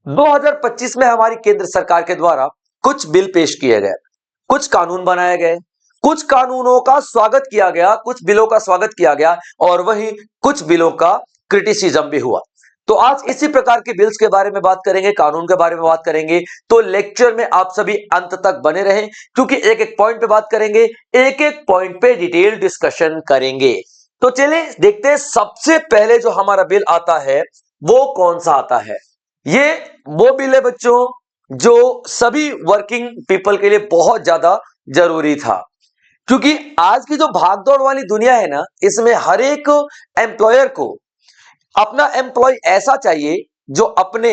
2025 में हमारी केंद्र सरकार के द्वारा कुछ बिल पेश किए गए, कुछ कानून बनाए गए, कुछ कानूनों का स्वागत किया गया, कुछ बिलों का स्वागत किया गया और वहीं कुछ बिलों का क्रिटिसिज्म भी हुआ। तो आज इसी प्रकार के बिल्स के बारे में बात करेंगे, कानून के बारे में बात करेंगे। तो लेक्चर में आप सभी अंत तक बने रहें, क्योंकि एक एक पॉइंट पे बात करेंगे, एक एक पॉइंट पे डिटेल डिस्कशन करेंगे। तो चलिए देखते हैं, सबसे पहले जो हमारा बिल आता है वो कौन सा आता है। ये वो बिल है बच्चों जो सभी वर्किंग पीपल के लिए बहुत ज्यादा जरूरी था, क्योंकि आज की जो भागदौड़ वाली दुनिया है ना, इसमें हर एक एम्प्लॉयर को अपना एम्प्लॉय ऐसा चाहिए जो अपने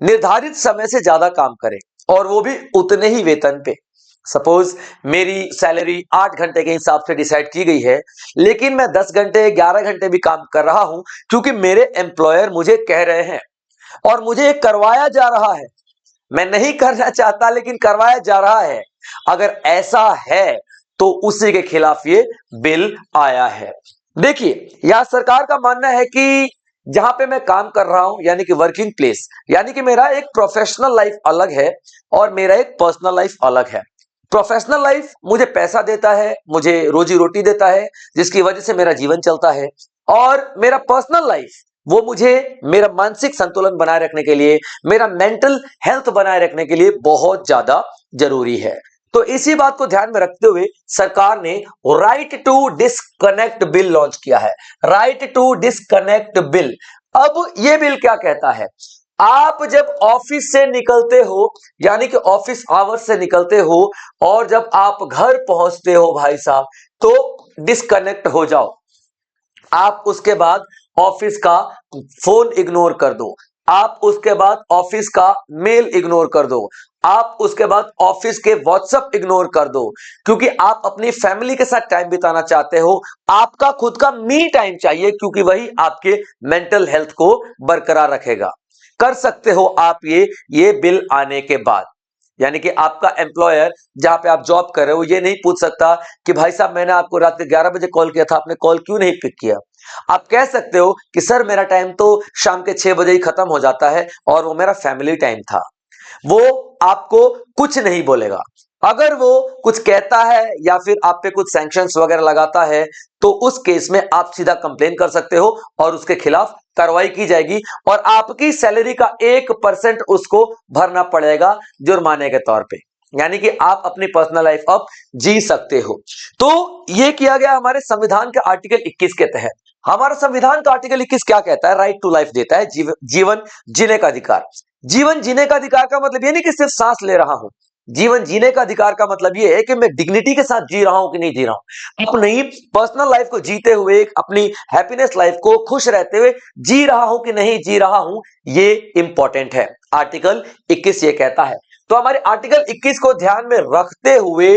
निर्धारित समय से ज्यादा काम करे और वो भी उतने ही वेतन पे। सपोज मेरी सैलरी 8 घंटे के हिसाब से डिसाइड की गई है, लेकिन मैं 10 घंटे 11 घंटे भी काम कर रहा हूं, क्योंकि मेरे एम्प्लॉयर मुझे कह रहे हैं और मुझे ये करवाया जा रहा है। मैं नहीं करना चाहता लेकिन करवाया जा रहा है। अगर ऐसा है तो उसी के खिलाफ ये बिल आया है। देखिए, यह सरकार का मानना है कि जहां पे मैं काम कर रहा हूं, यानी कि वर्किंग प्लेस, यानी कि मेरा एक प्रोफेशनल लाइफ अलग है और मेरा एक पर्सनल लाइफ अलग है। प्रोफेशनल लाइफ मुझे पैसा देता है, मुझे रोजी रोटी देता है, जिसकी वजह से मेरा जीवन चलता है। और मेरा पर्सनल लाइफ वो मुझे मेरा मानसिक संतुलन बनाए रखने के लिए, मेरा मेंटल हेल्थ बनाए रखने के लिए बहुत ज्यादा जरूरी है। तो इसी बात को ध्यान में रखते हुए सरकार ने right to disconnect bill launch किया है। Right to disconnect bill. अब यह बिल क्या कहता है, आप जब ऑफिस से निकलते हो, यानी कि ऑफिस आवर्स से निकलते हो और जब आप घर पहुंचते हो भाई साहब, तो डिस्कनेक्ट हो जाओ। आप उसके बाद ऑफिस का फोन इग्नोर कर दो, आप उसके बाद ऑफिस का मेल इग्नोर कर दो, आप उसके बाद ऑफिस के व्हाट्सएप इग्नोर कर दो, क्योंकि आप अपनी फैमिली के साथ टाइम बिताना चाहते हो। आपका खुद का मी टाइम चाहिए, क्योंकि वही आपके मेंटल हेल्थ को बरकरार रखेगा। कर सकते हो आप ये बिल आने के बाद। यानी कि आपका एम्प्लॉयर जहां पे आप जॉब कर रहे हो ये नहीं पूछ सकता कि भाई साहब मैंने आपको रात के 11 बजे कॉल किया था, आपने कॉल क्यों नहीं पिक किया। आप कह सकते हो कि सर मेरा टाइम तो शाम के 6 बजे ही खत्म हो जाता है और वो मेरा फैमिली टाइम था। वो आपको कुछ नहीं बोलेगा। अगर वो कुछ कहता है या फिर आप पे कुछ सैंक्शंस वगैरह लगाता है, तो उस केस में आप सीधा कंप्लेन कर सकते हो और उसके खिलाफ कार्रवाई की जाएगी और आपकी सैलरी का 1% उसको भरना पड़ेगा जुर्माने के तौर पे। यानी कि आप अपनी पर्सनल लाइफ अब जी सकते हो। तो यह किया गया हमारे संविधान के आर्टिकल 21 के तहत। हमारा संविधान का आर्टिकल 21 क्या कहता है, राइट टू लाइफ देता है, जीवन जीने का अधिकार। जीवन जीने का अधिकार का मतलब ये नहीं कि सिर्फ सांस ले रहा हूं। जीवन जीने का अधिकार का मतलब ये है कि मैं डिग्निटी के साथ जी रहा हूं कि नहीं जी रहा हूं, अपनी पर्सनल लाइफ को जीते हुए, अपनी हैप्पीनेस लाइफ को खुश रहते हुए जी रहा हूं कि नहीं जी रहा हूं, ये इंपॉर्टेंट है। आर्टिकल 21 ये कहता है। तो हमारे आर्टिकल 21 को ध्यान में रखते हुए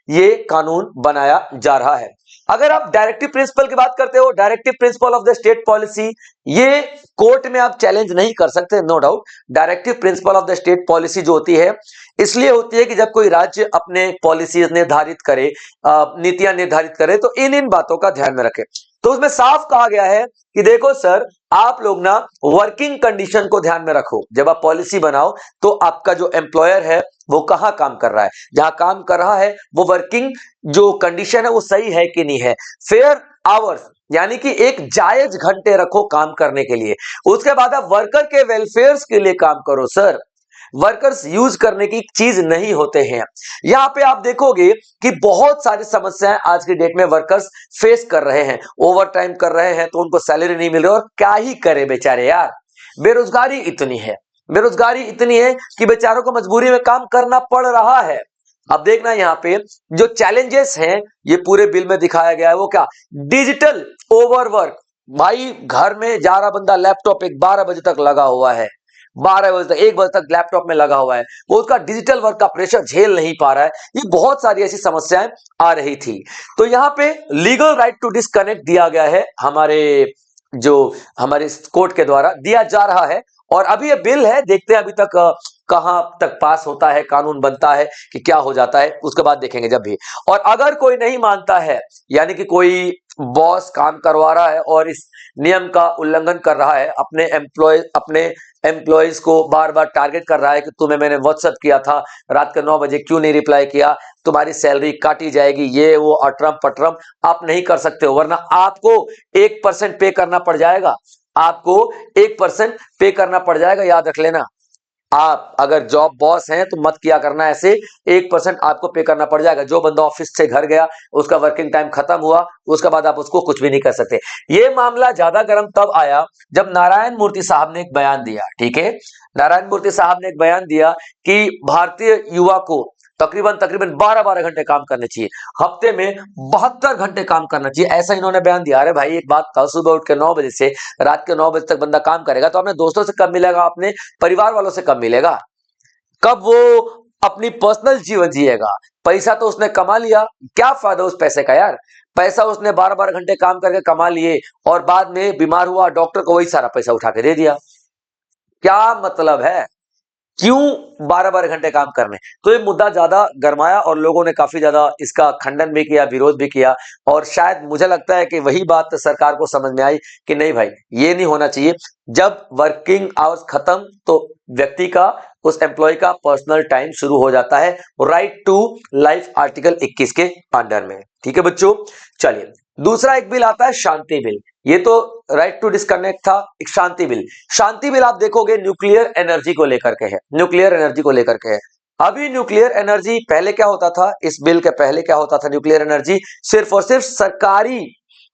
ये कानून बनाया जा रहा है। अगर आप डायरेक्टिव प्रिंसिपल की बात करते हो, directive principle of the state policy, ये कोर्ट में आप चैलेंज नहीं कर सकते, no doubt. Directive principle of the state policy जो होती है, इसलिए होती है कि जब कोई राज्य अपने पॉलिसी निर्धारित करे, नीतियां निर्धारित करे, तो इन बातों का ध्यान में रखे। तो उसमें साफ कहा गया है कि देखो सर, आप लोग ना वर्किंग कंडीशन को ध्यान में रखो। जब आप पॉलिसी बनाओ तो आपका जो एम्प्लॉयर है वो कहां काम कर रहा है, जहां काम कर रहा है वो वर्किंग जो कंडीशन है वो सही है कि नहीं है। फेयर आवर्स, यानी कि एक जायज घंटे रखो काम करने के लिए। उसके बाद आप वर्कर के वेलफेयर के लिए काम करो। सर, वर्कर्स यूज करने की चीज नहीं होते हैं। यहां पे आप देखोगे कि बहुत सारी समस्याएं आज की डेट में वर्कर्स फेस कर रहे हैं। ओवर टाइम कर रहे हैं तो उनको सैलरी नहीं मिल रही, और क्या ही करे बेचारे यार। बेरोजगारी इतनी है, बेरोजगारी इतनी है कि बेचारों को मजबूरी में काम करना पड़ रहा है। अब देखना यहाँ पे जो चैलेंजेस हैं ये पूरे बिल में दिखाया गया है, वो क्या, डिजिटल ओवरवर्क। भाई घर में जा रहा बंदा लैपटॉप एक 12 बजे तक लगा हुआ है, 12 बजे तक 1 बजे तक लैपटॉप में लगा हुआ है, वो उसका डिजिटल वर्क का प्रेशर झेल नहीं पा रहा है। ये बहुत सारी ऐसी समस्याएं आ रही थी। तो यहाँ पे लीगल राइट टू डिस्कनेक्ट दिया गया है, हमारे कोर्ट के द्वारा दिया जा रहा है। और अभी ये बिल है, देखते हैं अभी तक कहां तक पास होता है, कानून बनता है कि क्या हो जाता है, उसके बाद देखेंगे जब भी। और अगर कोई नहीं मानता है, यानी कि कोई बॉस काम करवा रहा है और इस नियम का उल्लंघन कर रहा है, अपने एम्प्लॉयज को बार बार टारगेट कर रहा है कि तुम्हें मैंने व्हाट्सएप किया था, रात के 9 बजे क्यों नहीं रिप्लाई किया, तुम्हारी सैलरी काटी जाएगी, ये वो अटरम पटरम, आप नहीं कर सकते हो, वरना आपको 1% पे करना पड़ जाएगा। आपको 1% पे करना पड़ जाएगा, याद रख लेना। आप अगर जॉब बॉस हैं तो मत किया करना ऐसे, 1% आपको पे करना पड़ जाएगा। जो बंदा ऑफिस से घर गया, उसका वर्किंग टाइम खत्म हुआ, उसके बाद आप उसको कुछ भी नहीं कर सकते। ये मामला ज्यादा गर्म तब आया जब नारायण मूर्ति साहब ने एक बयान दिया। ठीक है, नारायण मूर्ति साहब ने एक बयान दिया कि भारतीय युवा को तकरीबन तकरीबन 12-12 घंटे काम करने चाहिए, हफ्ते में 72 घंटे काम करना चाहिए, ऐसा इन्होंने बयान दिया। अरे भाई एक बात था, सुबह उठ के 9 बजे से रात के 9 बजे तक बंदा काम करेगा तो अपने दोस्तों से कब मिलेगा, अपने परिवार वालों से कब मिलेगा, कब वो अपनी पर्सनल जीवन जिएगा। पैसा तो उसने कमा लिया, क्या फायदा उस पैसे का यार। पैसा उसने 12-12 घंटे काम करके कमा लिए और बाद में बीमार हुआ, डॉक्टर को वही सारा पैसा उठा के दे दिया, क्या मतलब है, क्यों 12-12 घंटे काम करने। तो ये मुद्दा ज्यादा गरमाया और लोगों ने काफी ज्यादा इसका खंडन भी किया, विरोध भी किया। और शायद मुझे लगता है कि वही बात सरकार को समझ में आई कि नहीं भाई, ये नहीं होना चाहिए। जब वर्किंग आवर्स खत्म तो व्यक्ति का, उस एम्प्लॉय का पर्सनल टाइम शुरू हो जाता है, राइट टू लाइफ आर्टिकल 21 के अंडर में। ठीक है बच्चों, चलिए दूसरा एक बिल आता है शांति बिल। ये तो राइट टू डिस्कनेक्ट था, एक शांति बिल। शांति बिल आप देखोगे न्यूक्लियर एनर्जी को लेकर के है, न्यूक्लियर एनर्जी को लेकर के है। अभी न्यूक्लियर एनर्जी पहले क्या होता था, इस बिल के पहले क्या होता था, न्यूक्लियर एनर्जी सिर्फ और सिर्फ सरकारी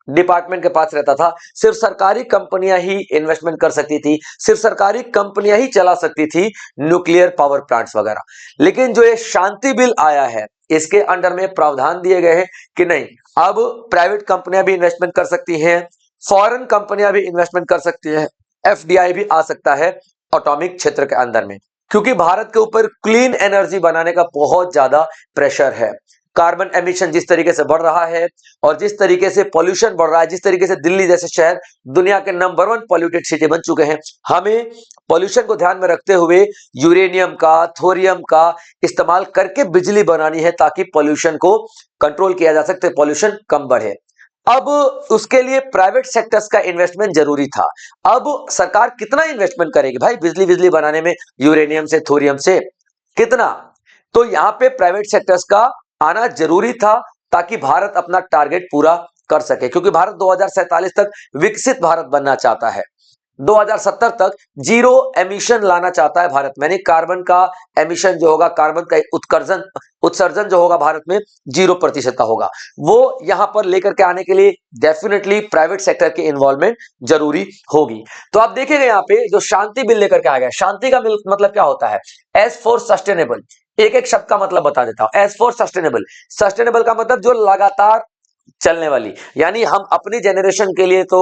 डिपार्टमेंट के पास रहता था, सिर्फ सरकारी कंपनियां ही इन्वेस्टमेंट कर सकती थी, सिर्फ सरकारी कंपनियां ही चला सकती थी न्यूक्लियर पावर प्लांट्स वगैरह। लेकिन जो ये शांति बिल आया है, इसके अंडर में प्रावधान दिए गए हैं कि नहीं, अब प्राइवेट कंपनियां भी इन्वेस्टमेंट कर सकती हैं, फॉरेन कंपनियां भी इन्वेस्टमेंट कर सकती हैं, एफडीआई भी आ सकता है एटॉमिक क्षेत्र के अंदर में, क्योंकि भारत के ऊपर क्लीन एनर्जी बनाने का बहुत ज्यादा प्रेशर है। कार्बन एमिशन जिस तरीके से बढ़ रहा है और जिस तरीके से पॉल्यूशन बढ़ रहा है, जिस तरीके से दिल्ली जैसे शहर दुनिया के नंबर 1 पॉल्यूटेड सिटी बन चुके हैं, हमें पॉल्यूशन को ध्यान में रखते हुए यूरेनियम का, थोरियम का इस्तेमाल करके बिजली बनानी है ताकि पॉल्यूशन को कंट्रोल किया जा सके, पॉल्यूशन कम बढ़े। अब उसके लिए प्राइवेट सेक्टर्स का इन्वेस्टमेंट जरूरी था। अब सरकार कितना इन्वेस्टमेंट करेगी भाई बिजली बिजली बनाने में, यूरेनियम से, थोरियम से, कितना। तो यहां पे प्राइवेट सेक्टर्स का आना जरूरी था ताकि भारत अपना टारगेट पूरा कर सके, क्योंकि भारत 2047 तक विकसित भारत बनना चाहता है, 2070 तक जीरो एमिशन लाना चाहता है भारत में, यानी कार्बन का एमिशन जो होगा, कार्बन का उत्सर्जन जो होगा भारत में 0% का होगा। वो यहां पर लेकर के आने के लिए डेफिनेटली प्राइवेट सेक्टर की इन्वॉल्वमेंट जरूरी होगी। तो आप देखेंगे यहाँ पे जो शांति बिल लेकर के आ गया, शांति का मतलब क्या होता है, एज फॉर सस्टेनेबल। एक एक शब्द का मतलब बता देता हूं। एज फॉर सस्टेनेबल, सस्टेनेबल का मतलब जो लगातार चलने वाली, यानी हम अपनी जनरेशन के लिए तो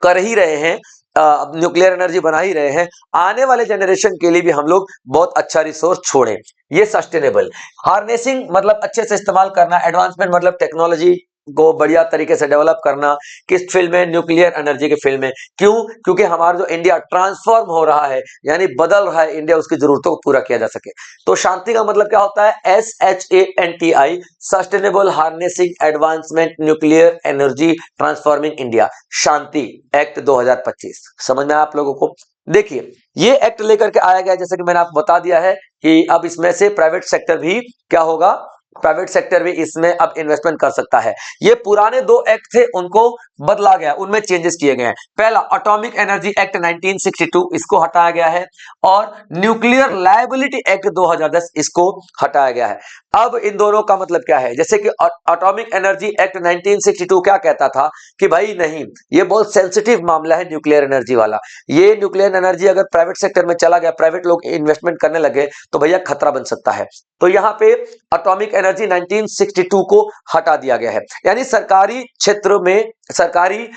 कर ही रहे हैं, न्यूक्लियर एनर्जी बना ही रहे हैं, आने वाले जनरेशन के लिए भी हम लोग बहुत अच्छा रिसोर्स छोड़ें, ये सस्टेनेबल। हार्नेसिंग मतलब अच्छे से इस्तेमाल करना, एडवांसमेंट मतलब टेक्नोलॉजी को बढ़िया तरीके से डेवलप करना, किस फील्ड में, न्यूक्लियर एनर्जी के फील्ड में। क्यों, क्योंकि हमारा जो इंडिया ट्रांसफॉर्म हो रहा है, यानी बदल रहा है इंडिया, उसकी जरूरतों को पूरा किया जा सके। तो शांति का मतलब क्या होता है, SHANTI, sustainable harnessing advancement nuclear energy transforming India, Shanti act 2025। समझ में आप लोगों को। देखिए ये एक्ट लेकर के आया गया, जैसे कि मैंने आपको बता दिया है कि अब इसमें से प्राइवेट सेक्टर भी क्या होगा, प्राइवेट सेक्टर भी इसमें अब इन्वेस्टमेंट कर सकता है। ये पुराने 2 एक्ट थे, उनको बदला गया, उनमें चेंजेस किए गए हैं। पहला एटॉमिक एनर्जी एक्ट 1962, इसको हटाया गया है, और न्यूक्लियर लायबिलिटी एक्ट 2010, इसको हटाया गया है। अब इन दोनों का मतलब क्या है, जैसे कि एटॉमिक एनर्जी एक्ट 1962 क्या कहता था कि भाई नहीं, ये बहुत सेंसिटिव मामला है न्यूक्लियर एनर्जी वाला, ये न्यूक्लियर एनर्जी अगर प्राइवेट सेक्टर में चला गया, प्राइवेट लोग इन्वेस्टमेंट करने लगे तो भैया खतरा बन सकता है। तो यहां पे एटॉमिक एनर्जी 1962 को हटा दिया गया है, यानी सरकारी क्षेत्र में सरकारी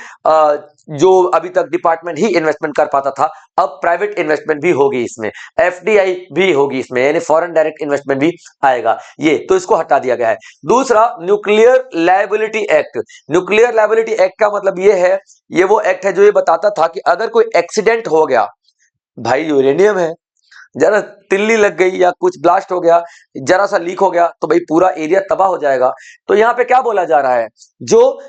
जो अभी तक डिपार्टमेंट ही इन्वेस्टमेंट कर पाता था, अब प्राइवेट इन्वेस्टमेंट भी होगी इसमें, एफडीआई भी होगी इसमें, यानी फॉरेन डायरेक्ट इन्वेस्टमेंट भी आएगा, ये तो इसको हटा दिया गया है। दूसरा nuclear liability act, nuclear liability act का मतलब ये है, ये वो एक्ट है जो ये बताता था कि अगर कोई एक्सीडेंट हो गया, भाई यूरेनियम है, जरा तिल्ली लग गई या कुछ ब्लास्ट हो गया, जरा सा लीक हो गया तो भाई पूरा एरिया तबाह हो जाएगा। तो यहाँ पे क्या बोला जा रहा है, जो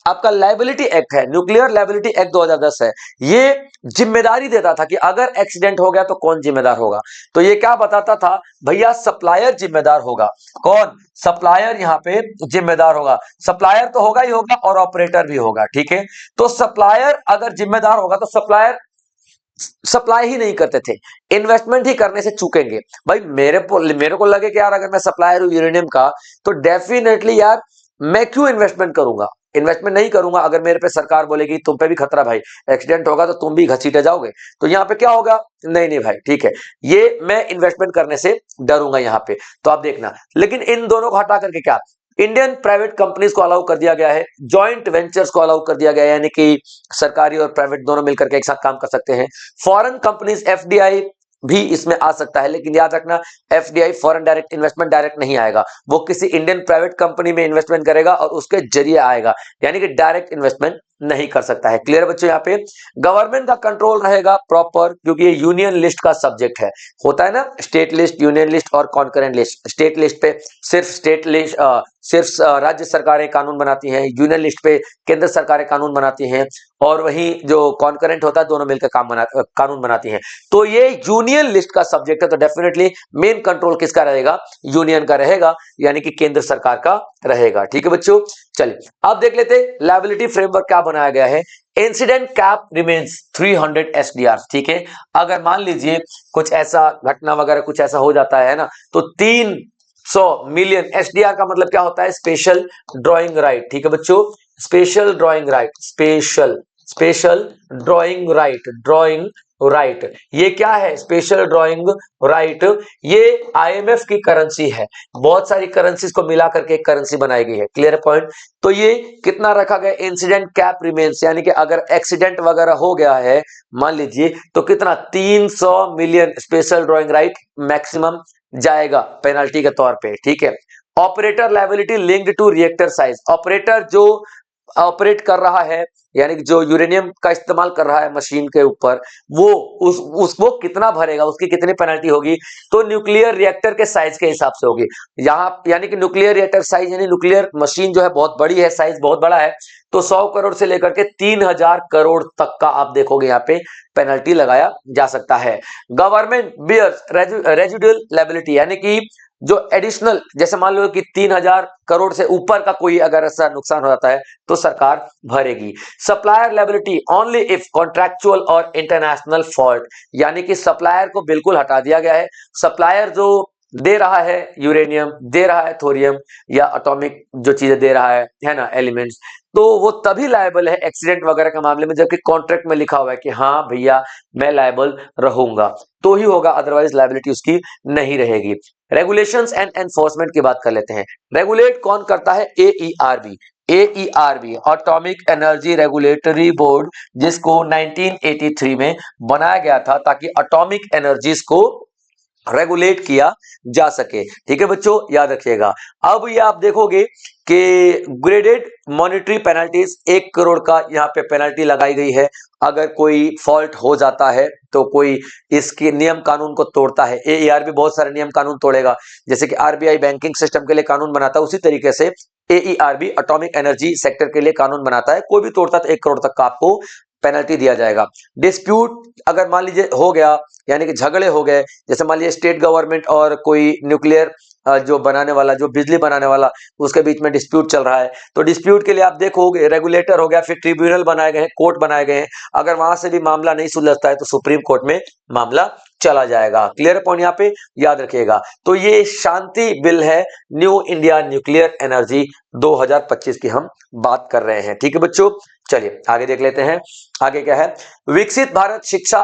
आपका लाइबिलिटी एक्ट है, न्यूक्लियर लाइबिलिटी एक्ट 2010 है, ये जिम्मेदारी देता था कि अगर एक्सीडेंट हो गया तो कौन जिम्मेदार होगा। तो ये क्या बताता था, भैया सप्लायर जिम्मेदार होगा। कौन? सप्लायर यहाँ पे जिम्मेदार होगा। सप्लायर तो होगा ही होगा और ऑपरेटर भी होगा, ठीक है। तो सप्लायर अगर जिम्मेदार होगा तो सप्लायर सप्लाई ही नहीं करते थे, इन्वेस्टमेंट ही करने से चूकेंगे। भाई मेरे को लगे कि यार अगर मैं सप्लायर हूं यूरेनियम का तो डेफिनेटली यार मैं क्यों इन्वेस्टमेंट करूंगा, इन्वेस्टमेंट नहीं करूंगा। अगर मेरे पे सरकार बोलेगी तुम पे भी खतरा भाई, एक्सीडेंट होगा तो तुम भी घसीटे जाओगे, तो यहाँ पे क्या होगा, नहीं नहीं भाई ठीक है, ये मैं इन्वेस्टमेंट करने से डरूंगा यहाँ पे। तो आप देखना, लेकिन इन दोनों को हटा करके क्या, इंडियन प्राइवेट कंपनीज को अलाउ कर दिया गया है, जॉइंट वेंचर्स को अलाउ कर दिया गया है, यानी कि सरकारी और प्राइवेट दोनों मिलकर के एक साथ काम कर सकते हैं। फॉरेन कंपनीज एफडीआई भी इसमें आ सकता है, लेकिन याद रखना FDI foreign direct investment direct नहीं आएगा, वो किसी इंडियन प्राइवेट कंपनी में इन्वेस्टमेंट करेगा और उसके जरिए आएगा, यानी कि डायरेक्ट इन्वेस्टमेंट नहीं कर सकता है। क्लियर बच्चों? यहाँ पे गवर्नमेंट का कंट्रोल रहेगा प्रॉपर, क्योंकि ये यूनियन लिस्ट का सब्जेक्ट है। होता है ना स्टेट लिस्ट, यूनियन लिस्ट और कॉन्करेंट लिस्ट। स्टेट लिस्ट पे सिर्फ स्टेट लिस्ट सिर्फ राज्य सरकारें कानून बनाती हैं, यूनियन लिस्ट पे केंद्र सरकारें कानून बनाती हैं, और वहीं जो कॉन्करेंट होता है दोनों मिलकर कानून बनाती हैं। तो ये यूनियन लिस्ट का सब्जेक्ट है, तो डेफिनेटली मेन कंट्रोल किसका रहेगा, यूनियन का रहेगा, यानी कि केंद्र सरकार का रहेगा। ठीक है बच्चों, चलिए अब देख लेते हैं लायबिलिटी फ्रेमवर्क क्या बनाया गया है। इंसिडेंट कैप रिमेन्स 300 एसडीआर, ठीक है। अगर मान लीजिए कुछ ऐसा घटना वगैरह कुछ ऐसा हो जाता है ना, तो 300 मिलियन एसडीआर का मतलब क्या होता है, स्पेशल ड्राइंग राइट। ठीक है बच्चों, special drawing right, special drawing right, drawing right, ये क्या है, स्पेशल ड्राइंग राइट। ये आईएमएफ की करेंसी है, बहुत सारी करेंसीज को मिला करके एक करेंसी बनाई गई है। Clear point? तो ये कितना रखा गया, इंसिडेंट कैप रिमेन्स, यानी कि अगर एक्सीडेंट वगैरह हो गया है मान लीजिए तो कितना, 300 million special drawing right maximum जाएगा पेनल्टी के तौर पे। ठीक है। Operator liability linked to reactor size, operator जो ऑपरेट कर रहा है, यानी कि जो यूरेनियम का इस्तेमाल कर रहा है मशीन के ऊपर, वो उसको कितना भरेगा, उसकी कितनी पेनल्टी होगी, तो न्यूक्लियर रिएक्टर के साइज के हिसाब से होगी। यहाँ यानी कि न्यूक्लियर रिएक्टर साइज यानी न्यूक्लियर मशीन जो है बहुत बड़ी है, साइज बहुत बड़ा है, तो 100 करोड़ से लेकर के 3000 करोड़ तक का आप देखोगे यहाँ पे पेनल्टी लगाया जा सकता है। गवर्नमेंट बियर्स रेजिडुअल लायबिलिटी, यानी कि जो एडिशनल, जैसे मान लो कि 3000 करोड़ से ऊपर का कोई अगर ऐसा नुकसान हो जाता है तो सरकार भरेगी। Supplier liability only if contractual और इंटरनेशनल फॉल्ट, यानी कि सप्लायर को बिल्कुल हटा दिया गया है। सप्लायर जो दे रहा है यूरेनियम, दे रहा है थोरियम या एटॉमिक जो चीजें दे रहा है ना, एलिमेंट्स, तो वो तभी लायबल है एक्सीडेंट वगैरह के मामले में, जबकि कॉन्ट्रैक्ट में लिखा हुआ है कि हाँ भैया मैं लायबल रहूंगा, तो ही होगा, अदरवाइज लायबिलिटी उसकी नहीं रहेगी। रेगुलेशंस एंड एनफोर्समेंट की बात कर लेते हैं। रेगुलेट कौन करता है, AERB, AERB atomic energy regulatory board, जिसको 1983 में बनाया गया था ताकि एटॉमिक एनर्जीज को रेगुलेट किया जा सके। ठीक है बच्चों, याद रखिएगा। अब ये आप देखोगे कि ग्रेडेड मॉनिटरी पेनल्टीज 1 करोड़ का यहाँ पे पेनल्टी लगाई गई है अगर कोई फॉल्ट हो जाता है, तो कोई इसके नियम कानून को तोड़ता है। एईआर भी बहुत सारे नियम कानून तोड़ेगा, जैसे कि आरबीआई बैंकिंग सिस्टम के लिए कानून बनाता है, उसी तरीके से एईआरबी एटॉमिक एनर्जी सेक्टर के लिए कानून बनाता है। कोई भी तोड़ता है तो 1 करोड़ तक का आपको पेनल्टी दिया जाएगा। डिस्प्यूट अगर मान लीजिए हो गया, यानी कि झगड़े हो गए, जैसे मान लीजिए स्टेट गवर्नमेंट और कोई न्यूक्लियर जो बनाने वाला, जो बिजली बनाने वाला, उसके बीच में डिस्प्यूट चल रहा है, तो डिस्प्यूट के लिए आप देखोगे रेगुलेटर हो गया, फिर ट्रिब्यूनल बनाए गए हैं, कोर्ट बनाए गए हैं। अगर वहां से भी मामला नहीं सुलझता है तो सुप्रीम कोर्ट में मामला चला जाएगा। क्लियर पॉइंट यहाँ पे याद रखिएगा। तो ये शांति बिल है, न्यू इंडिया न्यूक्लियर एनर्जी 2025 की हम बात कर रहे हैं। ठीक है बच्चों, चलिए आगे देख लेते हैं। आगे क्या है, विकसित भारत शिक्षा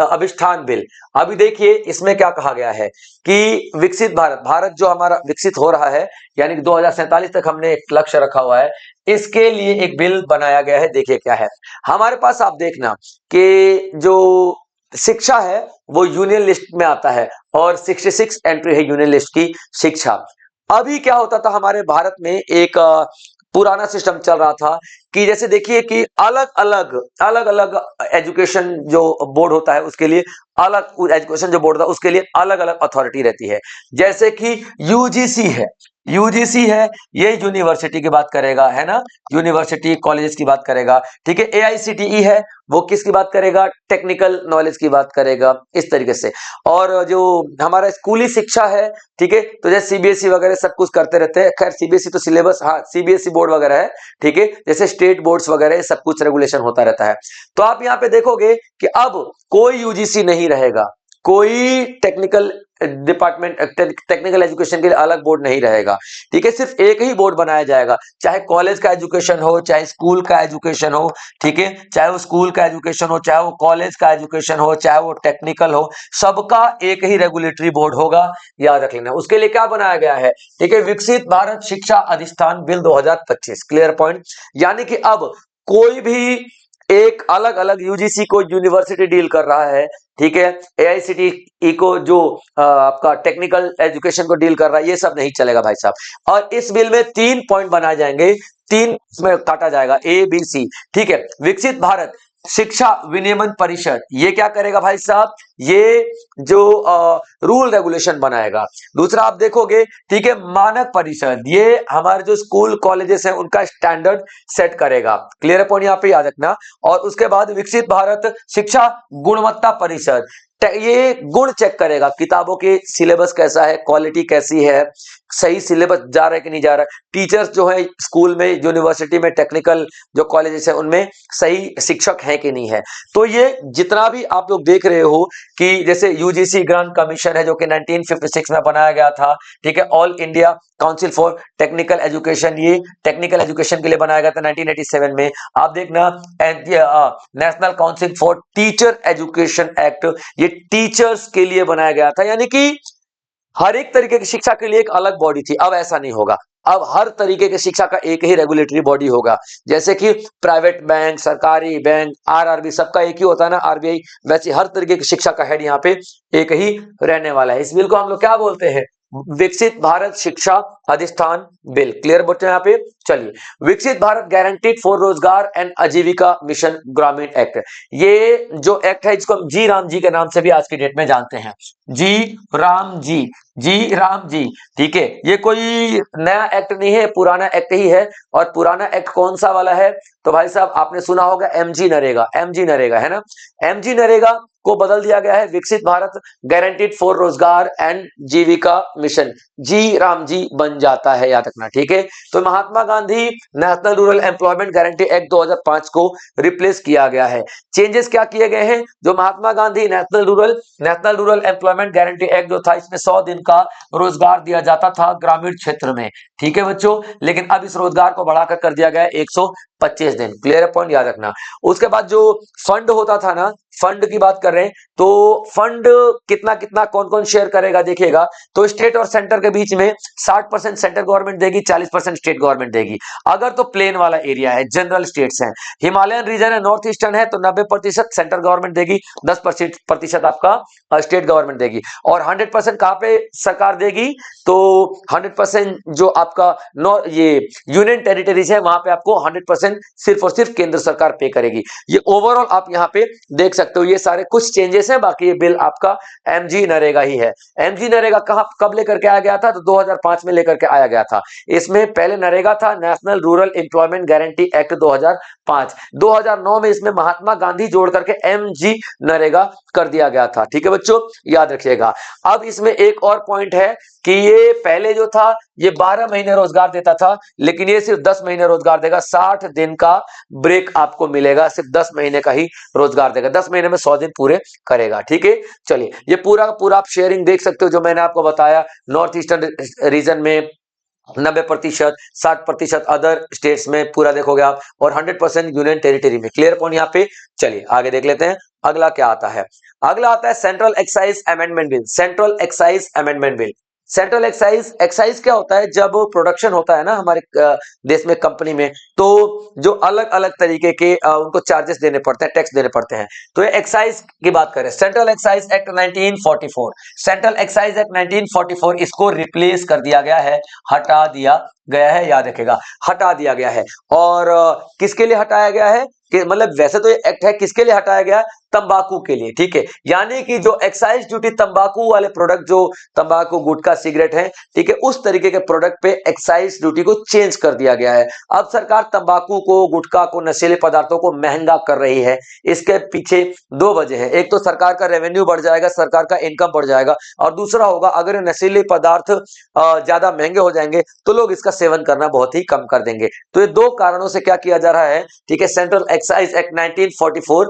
अभिष्ठान बिल। अभी देखिए इसमें क्या कहा गया है कि विकसित भारत, भारत जो हमारा विकसित हो रहा है, यानी कि 2047 तक हमने एक लक्ष्य रखा हुआ है, इसके लिए एक बिल बनाया गया है। देखिए क्या है हमारे पास, आप देखना कि जो शिक्षा है वो यूनियन लिस्ट में आता है और 66 एंट्री है यूनियन लिस्ट की शिक्षा। अभी क्या होता था हमारे भारत में, एक पुराना सिस्टम चल रहा था कि जैसे देखिए कि अलग अलग एजुकेशन जो बोर्ड होता है उसके लिए अलग एजुकेशन जो बोर्ड था उसके लिए अलग अलग अथॉरिटी रहती है। जैसे कि यूजीसी है, यूजीसी है ये यूनिवर्सिटी की बात करेगा, है ना, यूनिवर्सिटी कॉलेजेस की बात करेगा। ठीक है, एआईसीटीई है वो किसकी बात करेगा, टेक्निकल नॉलेज की बात करेगा, इस तरीके से। और जो हमारा स्कूली शिक्षा है, ठीक है, तो जैसे सीबीएसई वगैरह सब कुछ करते रहते हैं। खैर सीबीएसई तो सिलेबस, हाँ सीबीएसई बोर्ड वगैरह है, ठीक है, जैसे स्टेट बोर्ड्स वगैरह सब कुछ रेगुलेशन होता रहता है। तो आप यहाँ पे देखोगे कि अब कोई यूजीसी नहीं रहेगा, कोई टेक्निकल डिपार्टमेंट, टेक्निकल एजुकेशन के लिए अलग बोर्ड नहीं रहेगा। ठीक है, सिर्फ एक ही बोर्ड बनाया जाएगा, चाहे कॉलेज का एजुकेशन हो, चाहे स्कूल का एजुकेशन हो, ठीक है, चाहे वो स्कूल का एजुकेशन हो, चाहे वो कॉलेज का एजुकेशन हो, चाहे वो टेक्निकल हो, सबका एक ही रेगुलेटरी बोर्ड होगा, याद रख लेना। उसके लिए क्या बनाया गया है, ठीक है, विकसित भारत शिक्षा अधिष्ठान बिल 2025, क्लियर पॉइंट। यानी कि अब कोई भी एक अलग अलग यूजीसी को यूनिवर्सिटी डील कर रहा है, ठीक है, एआईसीटीई को जो आपका टेक्निकल एजुकेशन को डील कर रहा है, ये सब नहीं चलेगा भाई साहब। और इस बिल में 3 पॉइंट बनाए जाएंगे, 3 में काटा जाएगा, ए बी सी। ठीक है, विकसित भारत शिक्षा विनियमन परिषद ये क्या करेगा भाई साहब, ये जो रूल रेगुलेशन बनाएगा। दूसरा आप देखोगे, ठीक है, मानक परिषद ये हमारे जो स्कूल कॉलेजेस हैं उनका स्टैंडर्ड सेट करेगा, क्लियर पॉइंट यहाँ पे याद रखना। और उसके बाद विकसित भारत शिक्षा गुणवत्ता परिषद ये गुण चेक करेगा, किताबों के सिलेबस कैसा है, क्वालिटी कैसी है, सही सिलेबस जा रहा है कि नहीं जा रहा है, टीचर्स जो है स्कूल में, यूनिवर्सिटी में, टेक्निकल जो कॉलेजेस है उनमें सही शिक्षक है कि नहीं है। तो ये जितना भी आप लोग देख रहे हो कि जैसे यूजीसी ग्रांट कमीशन है जो कि 1956 में बनाया गया था, ठीक है, all India council for technical education ये टेक्निकल एजुकेशन के लिए बनाया गया था 1987 में। आप देखना national council for teacher education act ये टीचर्स के लिए बनाया गया था, यानी कि हर एक तरीके की शिक्षा के लिए एक अलग बॉडी थी। अब ऐसा नहीं होगा, अब हर तरीके की शिक्षा का एक ही रेगुलेटरी बॉडी होगा। जैसे कि प्राइवेट बैंक, सरकारी बैंक, आरआरबी सबका एक ही होता है ना, आरबीआई, वैसे हर तरीके की शिक्षा का हेड यहाँ पे एक ही रहने वाला है। इस बिल को हम लोग क्या बोलते हैं, विकसित भारत शिक्षा अधिष्ठान बिल, क्लियर बच्चों यहाँ पे। चलिए, विकसित Bharat guaranteed for Rozgar and आजीविका मिशन ग्रामीण एक्ट, ये जो एक्ट है इसको हम जी राम जी के नाम से भी आज की डेट में जानते हैं, जी राम जी, जी राम जी। ठीक है, ये कोई नया एक्ट नहीं है, पुराना एक्ट ही है। और पुराना एक्ट कौन सा वाला है, तो भाई साहब आपने सुना होगा एमजी नरेगा, एमजी नरेगा है ना, एमजी नरेगा को बदल दिया गया है Viksit Bharat guaranteed for Rozgar and Ajeevika mission, G RAM G बन जाता है, याद रखना। ठीक है, तो Mahatma Gandhi national rural employment guarantee act 2005 को रिप्लेस किया गया है। चेंजेस क्या किए गए हैं, जो Mahatma Gandhi national rural employment guarantee act जो था इसमें 100 दिन का रोजगार दिया जाता था ग्रामीण क्षेत्र में, ठीक है बच्चों, लेकिन अब इस रोजगार को बढ़ाकर कर दिया गया है 125 दिन, क्लियर पॉइंट याद रखना। उसके बाद जो फंड होता था ना, फंड की बात कर रहे हैं, तो फंड कितना कितना कौन कौन शेयर करेगा देखिएगा, तो स्टेट और सेंटर के बीच में 60% सेंट्रल गवर्नमेंट देगी, 40% स्टेट गवर्नमेंट देगी। अगर तो प्लेन वाला एरिया है, जनरल स्टेट्स हैं, हिमालयन रीजन है, नॉर्थ ईस्टर्न है, तो 90% सेंट्रल गवर्नमेंट देगी, 10% आपका स्टेट गवर्नमेंट देगी। और 100% कहां पे सरकार देगी, तो 100% जो आपका ये यूनियन टेरिटरीज है वहां पे आपको 100% सिर्फ और सिर्फ केंद्र सरकार पे करेगी। ये ओवरऑल आप यहाँ पे देख सकते हो, ये सारे कुछ चेंजेस हैं, बाकी ये बिल आपका एमजी नरेगा ही है। एमजी नरेगा कब लेकर के आया गया था, तो 2005 में लेकर के आया गया था। इसमें पहले नरेगा था, national rural employment guarantee act 2005, 2009 में इसमें महात्मा गांधी जोड़ करके एमजी नरेगा कर दिया गया था। ठीक है बच्चों, याद रखिएगा। अब इसमें एक और पॉइंट है कि ये पहले जो था ये 12 महीने रोजगार देता था, लेकिन ये सिर्फ 10 महीने रोजगार देगा, 60 दिन का ब्रेक आपको मिलेगा, सिर्फ 10 महीने का ही रोजगार देगा, 10 महीने में 100 दिन पूरे करेगा। ठीक है, चलिए, ये पूरा पूरा आप शेयरिंग देख सकते हो जो मैंने आपको बताया, नॉर्थ ईस्टर्न रीजन में 90%, 60% अदर स्टेट्स में पूरा देखोगे आप, और 100% यूनियन टेरिटरी में, क्लियर पॉइंट यहाँ पे। चलिए आगे देख लेते हैं, अगला क्या आता है। अगला आता है central excise amendment bill, central excise amendment bill. Central excise क्या होता है, जब प्रोडक्शन होता है ना हमारे देश में, कंपनी में, तो जो अलग अलग तरीके के उनको चार्जेस देने पड़ते हैं, टैक्स देने पड़ते हैं, तो ये एक्साइज की बात करें, central excise act 1944, central excise act 1944 इसको रिप्लेस कर दिया गया है, हटा दिया गया है, याद रखेगा, हटा दिया गया है। और किसके लिए हटाया गया है, मतलब वैसे तो ये एक्ट है किसके लिए हटाया गया, तंबाकू के लिए, ठीक है। यानी कि जो एक्साइज ड्यूटी तंबाकू वाले प्रोडक्ट, जो तंबाकू, गुटखा, सिगरेट है, ठीक है, उस तरीके के प्रोडक्ट पे एक्साइज ड्यूटी को चेंज कर दिया गया है। अब सरकार तंबाकू को, गुटखा को, नशीले पदार्थों को महंगा कर रही है। इसके पीछे दो वजह है, एक तो सरकार का रेवेन्यू बढ़ जाएगा, सरकार का इनकम बढ़ जाएगा, और दूसरा होगा अगर नशीले पदार्थ ज्यादा महंगे हो जाएंगे तो लोग इसका सेवन करना बहुत ही कम कर देंगे। तो ये दो कारणों से क्या किया जा रहा है, ठीक है, सेंट्रल एक्साइज एक्ट 1944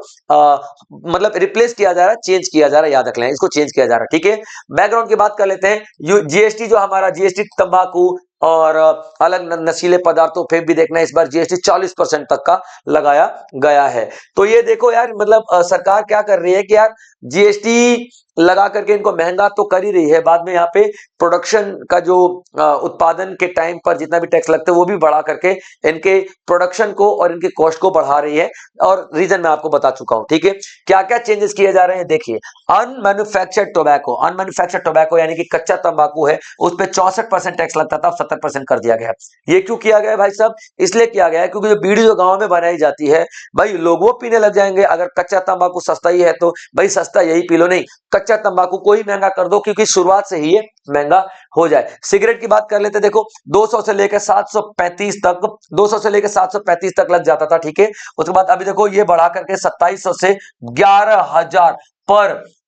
मतलब रिप्लेस किया जा रहा है, चेंज किया जा रहा है, याद रख लें, इसको चेंज किया जा रहा है, ठीक है। बैकग्राउंड की बात कर लेते हैं। जीएसटी जो हमारा जीएसटी तंबाकू और अलग नशीले पदार्थों पे भी देखना, इस बार जीएसटी 40% तक का लगाया गया है। तो ये देखो यार, मतलब सरकार क्या कर रही है कि यार जीएसटी लगा करके इनको महंगा तो कर ही रही है, बाद में यहाँ पे प्रोडक्शन का जो उत्पादन के टाइम पर जितना भी टैक्स लगता है वो भी बढ़ा करके इनके प्रोडक्शन को और इनके कॉस्ट को बढ़ा रही है। और रीजन मैं आपको बता चुका हूं, ठीक है। क्या क्या चेंजेस किए जा रहे हैं देखिए। अनमैन्युफैक्चर्ड टोबैको, अनमैन्युफैक्चर्ड टोबैको यानी कि कच्चा तंबाकू है, उस पर 64% टैक्स लगता था, 70% कर दिया गया। ये क्यों किया गया है भाई साहब, इसलिए किया गया है क्योंकि जो बीड़ी जो गांव में बनाई जाती है भाई, लोग वो पीने लग जाएंगे। अगर कच्चा तंबाकू सस्ता ही है तो भाई सस्ता यही पी लो, नहीं कच्चा तंबाकू को ही महंगा कर दो, क्योंकि शुरुआत से ही ये महंगा हो जाए। सिगरेट की बात कर लेते, देखो 200 से लेकर 735 तक, 200 से लेकर 735 तक लग जाता था, ठीक है। उसके बाद अभी देखो ये बढ़ा करके 2700 से 11,000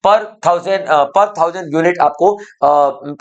पर थाउजेंड यूनिट आपको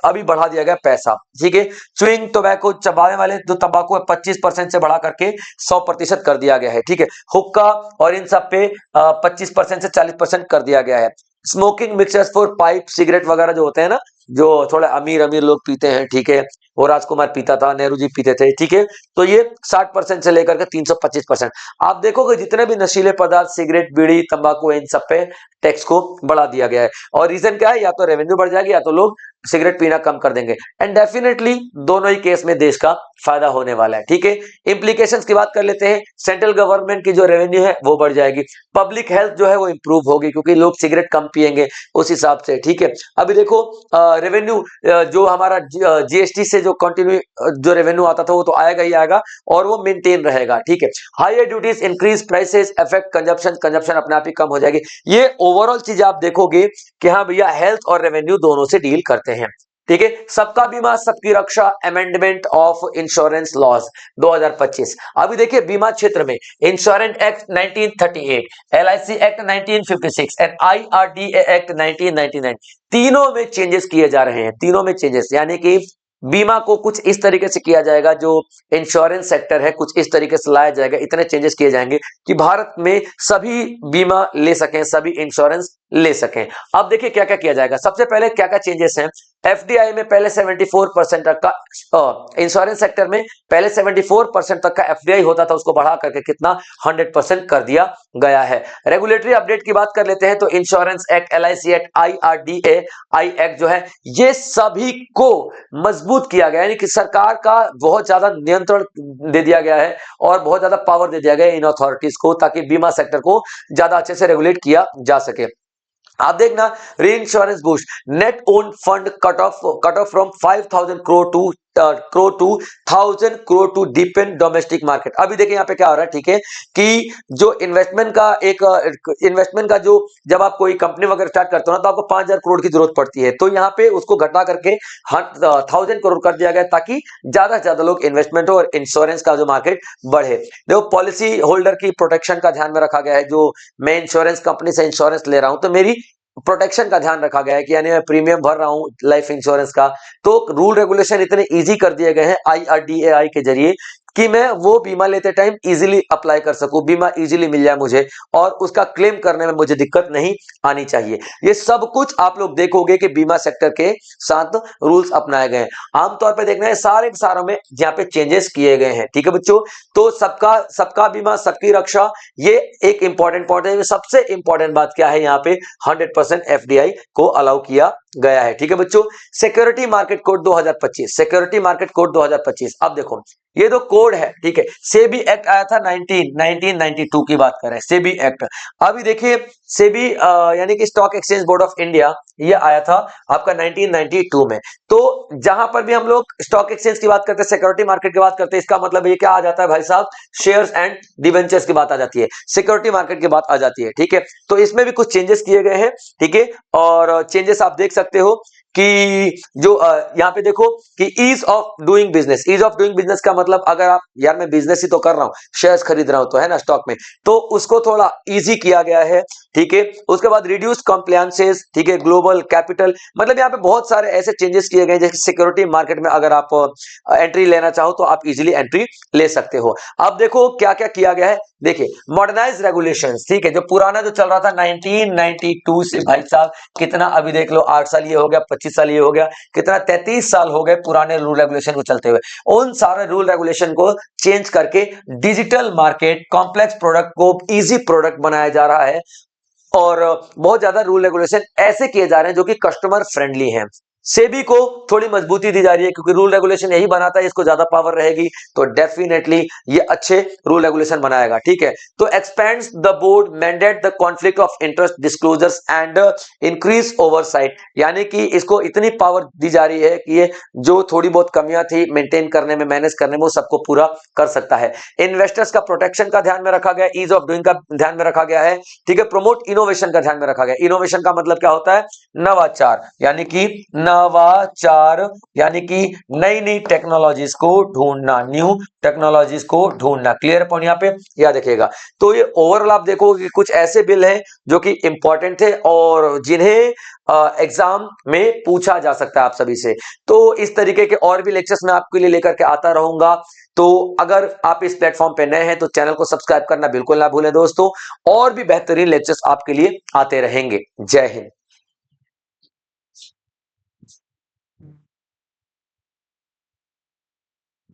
अभी बढ़ा दिया गया पैसा, ठीक है। च्युइंग टोबैको, चबाने वाले जो तंबाकू है, 25% से बढ़ा करके 100% कर दिया गया है, ठीक है। हुक्का और इन सब पे 25% से 40% कर दिया गया है। Smoking mixtures for pipe, cigarette वगैरह जो होते हैं ना, जो थोड़े अमीर अमीर लोग पीते हैं, ठीक है, वो राजकुमार पीता था, नेहरू जी पीते थे, ठीक है, तो ये 60% से लेकर के 325%। आप देखोगे जितने भी नशीले पदार्थ, सिगरेट, बीड़ी, तंबाकू, इन सब पे टैक्स को बढ़ा दिया गया है। और रीजन क्या है, या तो रेवेन्यू बढ़ जाएगी या तो लोग सिगरेट पीना कम कर देंगे। एंड डेफिनेटली दोनों ही केस में देश का फायदा होने वाला है, ठीक है। इंप्लीकेशंस की बात कर लेते हैं। सेंट्रल गवर्नमेंट की जो रेवेन्यू है वो बढ़ जाएगी, पब्लिक हेल्थ जो है वो इंप्रूव होगी, क्योंकि लोग सिगरेट कम पिएंगे उस हिसाब से, ठीक है। अभी देखो रेवेन्यू जो हमारा जीएसटी से जो कंटिन्यू जो रेवेन्यू आता था वो तो आएगा ही आएगा, और वो मेंटेन रहेगा, ठीक है। Higher duties increase prices affect consumption, consumption अपने आप ही कम हो जाएगी। ये ओवरऑल चीज आप देखोगे कि हाँ भैया, हेल्थ और रेवेन्यू दोनों से डील करते हैं, ठीक है। सबका बीमा सबकी रक्षा, अमेंडमेंट ऑफ इंश्योरेंस लॉज 2025। अभी देखिए बीमा क्षेत्र में insurance act 1938, LIC act 1956 and IRDA act 1999, तीनों में चेंजेस किए जा रहे हैं। तीनों में चेंजेस यानी कि बीमा को कुछ इस तरीके से किया जाएगा, जो इंश्योरेंस सेक्टर है कुछ इस तरीके से लाया जाएगा, इतने चेंजेस किए जाएंगे कि भारत में सभी बीमा ले सकें, सभी इंश्योरेंस ले सकें। अब देखिए क्या क्या किया जाएगा। सबसे पहले क्या क्या चेंजेस हैं। एफडीआई में पहले 74% तक का, इंश्योरेंस सेक्टर में पहले 74% तक का एफडीआई होता था, उसको बढ़ा करके कितना 100% कर दिया गया है। रेगुलेटरी अपडेट की बात कर लेते हैं तो insurance act, LIC act, IRDA I act जो है, ये सभी को मजबूत किया गया, यानी कि सरकार का बहुत ज्यादा नियंत्रण दे दिया गया है और बहुत ज्यादा पावर दे दिया गया है इन अथॉरिटीज को, ताकि बीमा सेक्टर को ज्यादा अच्छे से रेगुलेट किया जा सके। आप देखना, reinsurance boost, net own fund cut off from 5,000 crore to 1,000 crore to deepen domestic market. अभी देखिए यहाँ पे क्या हो रहा है, ठीक है, कि जो इन्वेस्टमेंट का जो, जब आप कोई कंपनी वगैरह स्टार्ट करते हो ना, तो आपको 5,000 करोड़ की जरूरत पड़ती है, तो यहाँ पे उसको घटा करके 1,000 करोड़ कर दिया गया, ताकि ज्यादा से ज्यादा लोग इन्वेस्टमेंट हो और इंश्योरेंस का जो मार्केट बढ़े। देखो पॉलिसी होल्डर की प्रोटेक्शन का ध्यान में रखा गया है। जो मैं इंश्योरेंस कंपनी से इंश्योरेंस ले रहा हूं तो मेरी प्रोटेक्शन का ध्यान रखा गया है कि यानी मैं प्रीमियम भर रहा हूं लाइफ इंश्योरेंस का, तो रूल रेगुलेशन इतने इजी कर दिए गए हैं आईआरडीएआई के जरिए कि मैं वो बीमा लेते टाइम इजीली अप्लाई कर सकूं, बीमा इजीली मिल जाए मुझे, और उसका क्लेम करने में मुझे दिक्कत नहीं आनी चाहिए। ये सब कुछ आप लोग देखोगे कि बीमा सेक्टर के साथ रूल्स अपनाए गए हैं। आमतौर पर देखना है सारे के सारों में जहां पे चेंजेस किए गए हैं, ठीक है बच्चों। तो सबका बीमा सबकी रक्षा, ये एक इंपॉर्टेंट पॉइंट है। सबसे इंपॉर्टेंट बात क्या है, यहाँ पे 100% एफडीआई को अलाउ किया गया है। ठीक है बच्चों, security market code 2025, security market code 2025। अब देखो ये तो कोड है, ठीक है। सेबी एक्ट आया था 1992 की बात कर रहे हैं, सेबी एक्ट। अभी देखिए सेबी यानी कि stock exchange board of India, ये आया था आपका 1992 में। तो जहां पर भी हम लोग स्टॉक एक्सचेंज की बात करते हैं, सिक्योरिटी मार्केट की बात करते हैं, इसका मतलब ये क्या आ जाता है भाई साहब, शेयर्स एंड डिवेंचर्स की बात आ जाती है, सिक्योरिटी मार्केट की बात आ जाती है। ठीक है, तो इसमें भी कुछ चेंजेस किए गए हैं। ठीक है, और चेंजेस आप देख सकते हो कि जो यहाँ पे देखो कि ease of doing business, ease of doing business का मतलब अगर आप यार मैं बिजनेस ही तो कर रहा हूं, शेयर्स खरीद रहा हूं तो, है ना, स्टॉक में, तो उसको थोड़ा इजी किया गया है। ठीक है, उसके बाद रिड्यूस कॉम्प्लायंसेस, ठीक है, ग्लोबल कैपिटल, मतलब यहाँ पे बहुत सारे ऐसे चेंजेस किए गए जैसे सिक्योरिटी मार्केट में अगर आप एंट्री लेना चाहो तो आप इजीली एंट्री ले सकते हो। अब देखो क्या क्या किया गया है, देखिए मॉडर्नाइज रेगुलेशंस, ठीक है, जो पुराना जो चल रहा था 1992 से भाई साहब कितना, अभी देख लो 8 साल ये हो गया, 25 साल ये हो गया, कितना 33 साल हो गए पुराने रूल रेगुलेशन को चलते हुए। उन सारे रूल रेगुलेशन को चेंज करके डिजिटल मार्केट, कॉम्प्लेक्स प्रोडक्ट को इजी प्रोडक्ट बनाया जा रहा है। और बहुत ज्यादा रूल रेगुलेशन ऐसे किए जा रहे हैं जो कि कस्टमर फ्रेंडली हैं। सेबी को थोड़ी मजबूती दी जा रही है क्योंकि रूल रेगुलेशन यही बनाता है, इसको ज्यादा पावर रहेगी तो डेफिनेटली ये अच्छे रूल रेगुलेशन बनाएगा। ठीक है, तो expends the board mandate the conflict of interest disclosures and increase oversight, यानी कि इसको इतनी पावर दी जा रही है कि ये जो थोड़ी बहुत कमियां थी मेंटेन करने में, मैनेज करने में, वो सबको पूरा कर सकता है। इन्वेस्टर्स का प्रोटेक्शन का ध्यान में रखा गया, ईज ऑफ डूइंग का ध्यान में रखा गया है। ठीक है, प्रमोट इनोवेशन का ध्यान में रखा गया। इनोवेशन का मतलब क्या होता है, नवाचार, यानी कि नवाचार यानी कि नई नई टेक्नोलॉजीज को ढूंढना, न्यू टेक्नोलॉजीज को ढूंढना। क्लियर पॉइंट यहाँ पे याद रखिएगा। तो ये ओवरऑल आप देखो कि कुछ ऐसे बिल हैं जो कि इंपॉर्टेंट थे और जिन्हें एग्जाम में पूछा जा सकता है आप सभी से। तो इस तरीके के और भी लेक्चर्स मैं आपके लिए लेकर के आता रहूंगा। तो अगर आप इस प्लेटफॉर्म पे नए हैं तो चैनल को सब्सक्राइब करना बिल्कुल ना भूलें दोस्तों, और भी बेहतरीन लेक्चर्स आपके लिए आते रहेंगे। जय हिंद।